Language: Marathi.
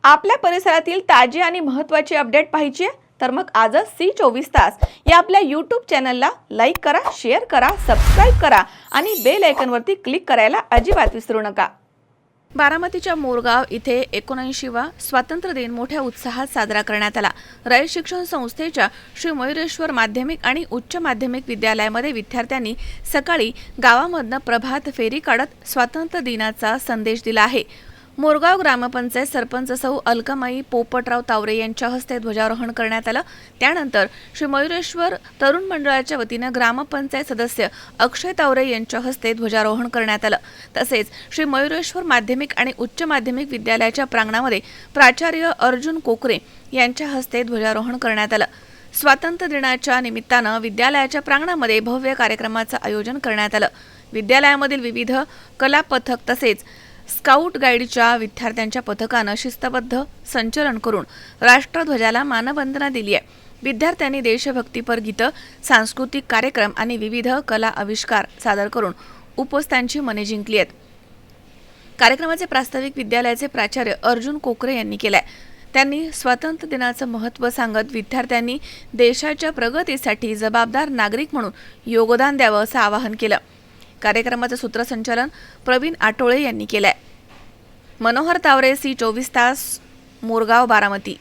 आपल्या परिसरातील ताजी आणि महत्त्वाची अपडेट पाहिजे आहे तर मग आजच C24 तास या आपल्या YouTube चॅनलला लाईक करा, शेअर करा, सबस्क्राइब करा आणि बेल आयकॉनवरती क्लिक करायला अजिबात विसरू नका। बारामतीच्या मोरगाव इथे 79वा स्वातंत्र्य दिन मोठ्या उत्साहात साजरा करण्यात आला। रयत शिक्षण संस्थेच्या श्री मयुरेश्वर माध्यमिक आणि उच्च माध्यमिक विद्यालयामध्ये विद्यार्थ्यांनी सकाळी गावामधून प्रभात फेरी काढत स्वातंत्र्य दिनाचा संदेश दिला आहे। मोरगाव ग्रामपंचायत सरपंच सौ अलकामाई पोपटराव तावरे यांच्या हस्ते ध्वजारोहण करण्यात आलं। त्यानंतर श्री मयुरेश्वर तरुण मंडळाच्या वतीने ग्रामपंचायत सदस्य अक्षय तावरे यांच्या हस्ते ध्वजारोहण करण्यात आलं। तसेच श्री मयुरेश्वर माध्यमिक आणि उच्च माध्यमिक विद्यालयाच्या प्रांगणामध्ये प्राचार्य अर्जुन कोकरे यांच्या हस्ते ध्वजारोहण करण्यात आलं। स्वातंत्र्य दिनाच्या निमित्तानं विद्यालयाच्या प्रांगणामध्ये भव्य कार्यक्रमाचं आयोजन करण्यात आलं। विद्यालयामधील विविध कला पथक तसेच स्काउट गाईडच्या विद्यार्थ्यांच्या पथकानं शिस्तबद्ध संचलन करून राष्ट्रध्वजाला मानवंदना दिली आहे। विद्यार्थ्यांनी देशभक्तीपर गीतं, सांस्कृतिक कार्यक्रम आणि विविध कला आविष्कार सादर करून उपस्थितांची मने जिंकली आहेत। कार्यक्रमाचे प्रास्ताविक विद्यालयाचे प्राचार्य अर्जुन कोकरे यांनी केले। त्यांनी स्वातंत्र्य दिनाचं महत्त्व सांगत विद्यार्थ्यांनी देशाच्या प्रगतीसाठी जबाबदार नागरिक म्हणून योगदान द्यावं असं आवाहन केलं। कार्यक्रमाचं सूत्रसंचालन प्रवीण आटोळे यांनी केलंय। मनोहर तावरे, C24 तास, मोरगाव, बारामती।